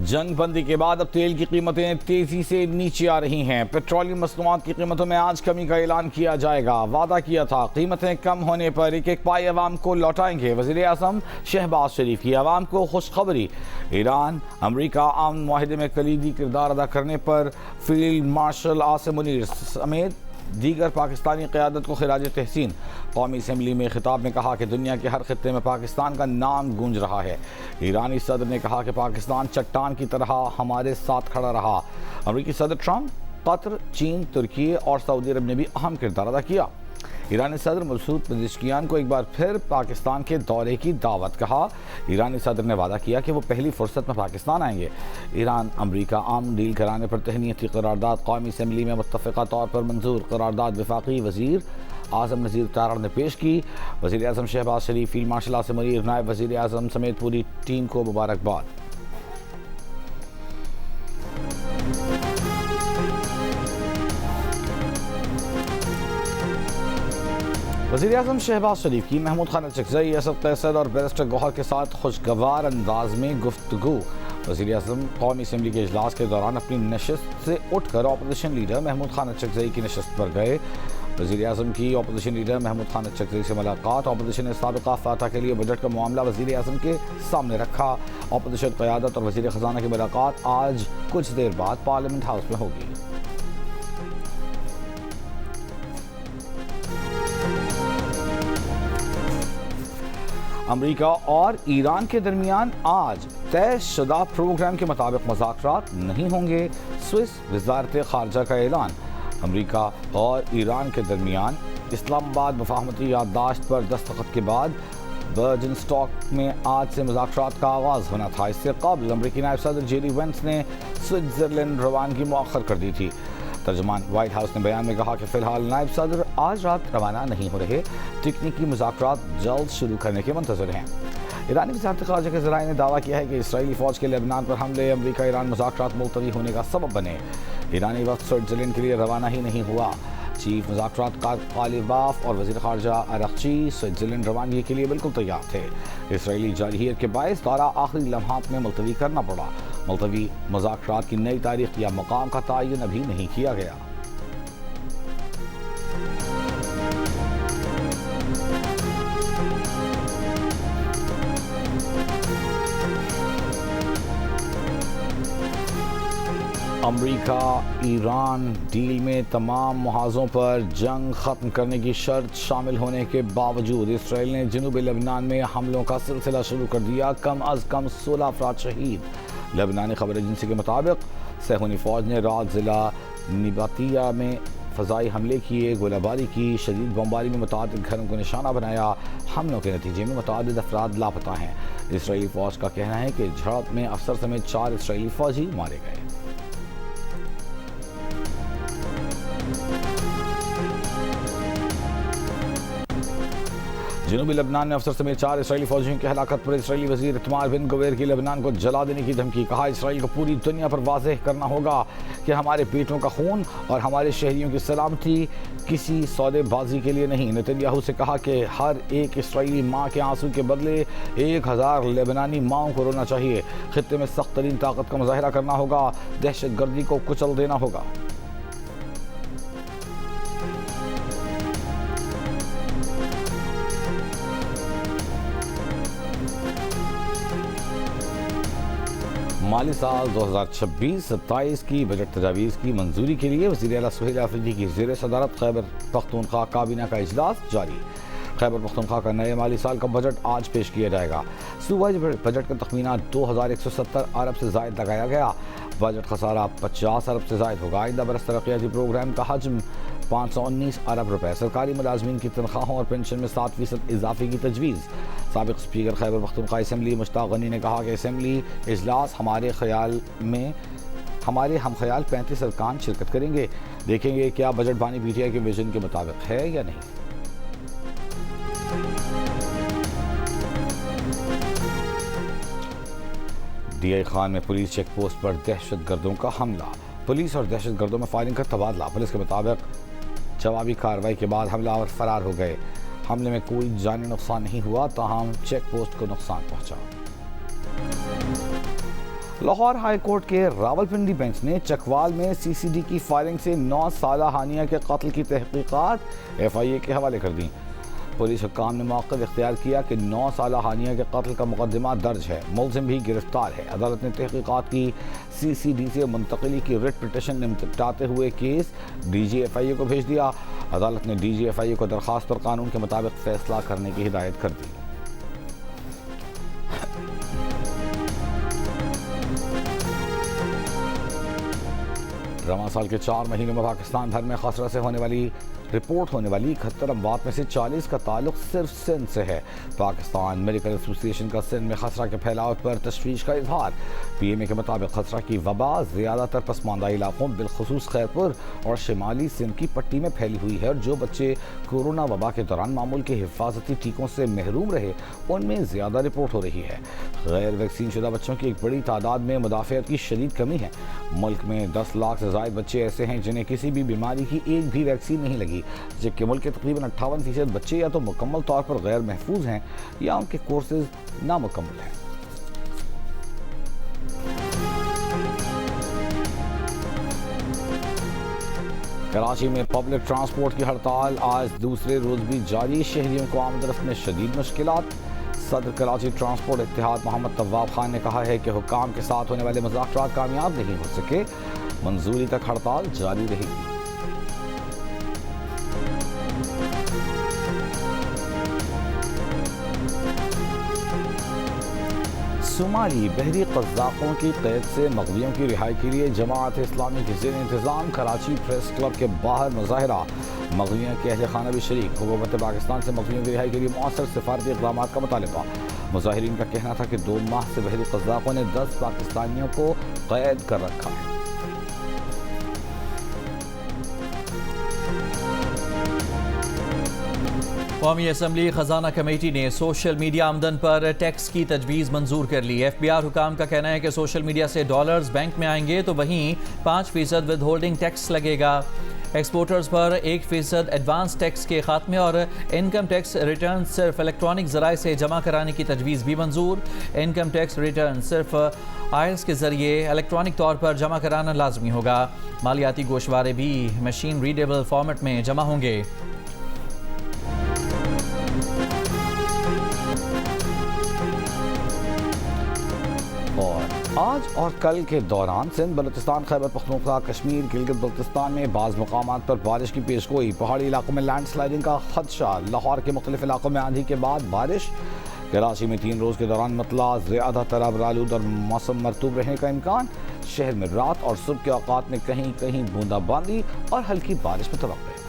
जंग बंदी के बाद अब तेल की कीमतें तेजी से नीचे आ रही हैं। पेट्रोलियम मसनूआत की कीमतों में आज कमी का ऐलान किया जाएगा। वादा किया था कीमतें कम होने पर एक एक पाई अवाम को लौटाएंगे। वज़ीर आज़म शहबाज शरीफ की अवाम को खुशखबरी। ईरान अमरीका अमन मुआहदे में कलीदी किरदार अदा करने पर फील्ड मार्शल आसिम मुनीर समेत दीगर पाकिस्तानी क़यादत को खिराज तहसीन। कौमी असम्बली में खिताब में कहा कि दुनिया के हर खित्ते में पाकिस्तान का नाम गूंज रहा है। ईरानी सदर ने कहा कि पाकिस्तान चट्टान की तरह हमारे साथ खड़ा रहा। अमरीकी सदर ट्रंप, कतर, चीन, तुर्की और सऊदी अरब ने भी अहम किरदार अदा किया। ईरानी सदर मसूद पेज़ेश्कियान को एक बार फिर पाकिस्तान के दौरे की दावत। कहा, ईरानी सदर ने वादा किया कि वो पहली फुर्सत में पाकिस्तान आएंगे। ईरान अमरीका आम डील कराने पर तहनीती करारदाद कौमी असम्बली में मुत्तफ़िक़ा तौर पर मंजूर। करारदाद वफाकी वज़ीर आज़म नज़ीर तारड़ ने पेश की। वज़ीर आज़म शहबाज शरीफ, फील्ड मार्शल आसिम मुनीर, नायब वज़ीर आज़म समेत पूरी टीम को मुबारकबाद। वज़ीर आज़म शहबाज शरीफ की महमूद खान चकज़ई, असद कैसर और बैरिस्टर गौहर के साथ खुशगवार अंदाज में गुफ्तगू। वज़ीर आज़म कौमी असम्बली के इजलास के दौरान अपनी नशस्त से उठकर अपोजिशन लीडर महमूद खान चकज़ई की नशस्त पर गए। वज़ीर आज़म की अपोजिशन लीडर महमूद खान चकज़ई से मुलाकात। अपोजिशन ने साबिक़ा फ़ातह के लिए बजट का मामला वज़ीर आज़म के सामने रखा। अपोजिशन क़यादत और वज़ीर ख़ज़ाना की मुलाकात आज कुछ देर बाद पार्लियामेंट हाउस में होगी। अमरीका और ईरान के दरमियान आज तयशुदा प्रोग्राम के मुताबिक मुज़ाकरात नहीं होंगे। स्विस वज़ारत ख़ारजा का ऐलान। अमरीका और ईरान के दरमियान इस्लामाबाद मुफ़ाहमती याददाश्त पर दस्तखत के बाद वर्जिन स्टॉक में आज से मुज़ाकरात का आगाज़ होना था। इससे कबल अमरीकी नायब सदर जेडी वेंस ने स्विट्ज़रलैंड रवानगी मौखर कर दी थी। तर्जुमान वाइट हाउस ने बयान में कहा कि फ़िलहाल नायब सदर आज रात रवाना नहीं हो रहे। तकनीकी मुज़ाकरात जल्द शुरू करने के मुंतज़र हैं। ईरानी वज़ारत ख़ारजा के ज़राए ने दावा किया है कि इसराइली फ़ौज के लेबनान पर हमले अमरीका ईरान मुज़ाकरात मुलतवी होने का सबब बने। ईरानी वक्त स्विट्ज़रलैंड के लिए रवाना ही नहीं हुआ। चीफ मुज़ाकरात कालिबाफ और वज़ीर ख़ारजा अरग़ची स्विट्ज़रलैंड रवानगी के लिए बिल्कुल तैयार थे। इसराइली जारहियत के बायस दौरा आखिरी लम्हात में मुलतवी करना पड़ा। मुलतवी मुज़ाकरात की नई तारीख या मकाम का तयन अभी नहीं किया गया। अमरीका ईरान डील में तमाम मुहाज़ों पर जंग ख़त्म करने की शर्त शामिल होने के बावजूद इसराइल ने जनूबी लेबनान में हमलों का सिलसिला शुरू कर दिया। कम अज़ कम 16 अफराद शहीद। लेबनानी खबर एजेंसी के मुताबिक सहूनी फ़ौज ने रात ज़िला निबातिया में फ़ज़ाई हमले किए, गोलाबारी की, शदीद बमबारी में मुतअद्दिद घरों को निशाना बनाया। हमलों के नतीजे में मुतअद्दिद अफराद लापता हैं। इसराइली फ़ौज का कहना है कि झड़प में अफसर समेत 4 इसराइली फ़ौजी मारे गए। जनूबी लेबनान में अफसर समेत 4 इसराइली फौजियों की हलाकत पर इसराइली वज़ीर इतमार बिन गवेर की लेबनान को जला देने की धमकी। कहा, इसराइल को पूरी दुनिया पर वाज़ेह करना होगा कि हमारे बेटों का खून और हमारे शहरियों की सलामती किसी सौदेबाजी के लिए नहीं। नेतन्याहू से कहा कि हर एक इसराइली माँ के आंसू के बदले 1000 लेबनानी माओं को रोना चाहिए। खित्ते में सख्त तरीन ताकत का मुजाहिरा करना होगा। दहशतगर्दी को कुचल देना होगा। माली साल 2026-27 की बजट तजावीज़ की मंजूरी के लिए वज़ीर आला सुहेल आफरीदी की ज़ेर सदारत खैबर पख्तूनख्वा काबीना का इजलास जारी। खैबर पख्तूनख्वा का नए माली साल का बजट आज पेश किया जाएगा। सूबाई बजट का तखमीना 2170 अरब से ज़ायद लगाया गया। बजट खसारा 50 अरब से ज़ायद होगा। आइंदा बरस तरक्याती प्रोग्राम का हजम 519 अरब रुपए। सरकारी मुलाजमीन की तनख्वाहों और पेंशन में 7% इजाफे की तजवीज़। साबिक़ स्पीकर खैबर पख्तूनख्वा असम्बली मुश्ताक गनी ने कहा कि असम्बली इजलास हमारे हम ख्याल 35 अरकान शिरकत करेंगे। देखेंगे क्या बजट बानी पीटीआई के विजन के मुताबिक है या नहीं। डीआई खान में पुलिस चेक पोस्ट पर दहशतगर्दों का हमला। पुलिस और दहशतगर्दों में फायरिंग का तबादला। पुलिस के मुताबिक जवाबी कार्रवाई के बाद हमलावर फरार हो गए। हमले में कोई जानी नुकसान नहीं हुआ, ताहम चेक पोस्ट को नुकसान पहुंचा। लाहौर हाई कोर्ट के रावलपिंडी बेंच ने चकवाल में सीसीडी की फायरिंग से 9 साला हानिया के कत्ल की तहकीकात FIA के हवाले कर दी। पुलिस हुक्काम ने मौक़िफ़ इख्तियार किया कि 9 साला हानिया के कत्ल का मुकदमा दर्ज है, मुलजिम भी गिरफ्तार है। अदालत ने तहकीकात की CCD से मुंतकली की रिट पिटिशन निपटाते हुए केस DG FIA को भेज दिया। अदालत ने DG FIA को दरख्वास्त और कानून के मुताबिक फैसला करने की हिदायत कर दी। रवां साल के 4 महीनों में पाकिस्तान भर में खसरा से रिपोर्ट होने वाली 71 अमवात में से 40 का ताल्लुक सिर्फ सिंध से है। पाकिस्तान मेडिकल एसोसिएशन का सिंध में खसरा के फैलाव पर तशवीश का इजहार। PMA के मुताबिक खसरा की वबा ज़्यादातर पसमानदा इलाकों बिलखसूस खैरपुर और शिमाली सिंध की पट्टी में फैली हुई है और जो बच्चे कोरोना वबा के दौरान मामूल के हिफाजती टीकों से महरूम रहे उनमें ज़्यादा रिपोर्ट हो रही है। गैर वैक्सीन शुदा बच्चों की एक बड़ी तादाद में मुदाफ़ियत की शदीद कमी है। मुल्क में 10 लाख से ज़ायद बच्चे ऐसे हैं जिन्हें किसी भी बीमारी की एक भी वैक्सीन नहीं लगी, जबकि मुल्क के तकरीबन 58% बच्चे या तो मुकम्मल तौर पर गैर महफूज हैं या उनके कोर्सेज नामुकम्मल हैं। कराची में पब्लिक ट्रांसपोर्ट की हड़ताल आज दूसरे रोज भी जारी। शहरियों को आमदरफ्त में शदीद मुश्किलात। सदर कराची ट्रांसपोर्ट इत्तेहाद मोहम्मद तव्वाब खान ने कहा है कि हुक्काम के साथ होने वाले मुज़ाकरात कामयाब नहीं हो सके, मंजूरी तक हड़ताल जारी रहेगी। सोमाली बहरी कज़ाकों की कैद से मग़वियों की रिहाई के लिए जमात इस्लामी के ज़ेर इंतज़ाम कराची प्रेस क्लब के बाहर मुज़ाहरा। मग़वियों के अहल खाना भी शरीक। हुकूमत पाकिस्तान से मग़वियों की रिहाई के लिए मौसर सिफारती इक़दाम का मुतालबा। मुज़ाहिरीन का कहना था कि 2 माह से बहरी कज़ाकों ने 10 पाकिस्तानियों को कैद कर रखा है। कौमी असम्बली खजाना कमेटी ने सोशल मीडिया आमदन पर टैक्स की तजवीज़ मंजूर कर ली। FBR हुकाम का कहना है कि सोशल मीडिया से डॉलर्स बैंक में आएंगे तो वहीं 5% विद होल्डिंग टैक्स लगेगा। एक्सपोर्टर्स पर 1% एडवांस टैक्स के खात्मे और इनकम टैक्स रिटर्न सिर्फ इलेक्ट्रॉनिक ज़राए से जमा कराने की तजवीज़ भी मंजूर। इनकम टैक्स रिटर्न सिर्फ IRS के ज़रिए इलेक्ट्रॉनिक तौर पर जमा कराना लाजमी होगा। मालियाती गोशवारे भी मशीन रीडेबल फॉर्मेट में जमा होंगे। और आज और कल के दौरान सिंध, बलूचिस्तान, खैबर पख्तूनख्वा, कश्मीर, गिलगित बल्तिस्तान में बाज़ मकामात पर बारिश की पेशगोई। पहाड़ी इलाकों में लैंडस्लाइडिंग का खदशा। लाहौर के मुख्तलिफ इलाकों में आंधी के बाद बारिश। कराची में 3 रोज़ के दौरान मतला ज़्यादातर आबरालूद और मौसम मरतूब रहने का इम्कान। शहर में रात और सुबह के औकात में कहीं कहीं बूंदाबांदी और हल्की बारिश मुतवक्किल।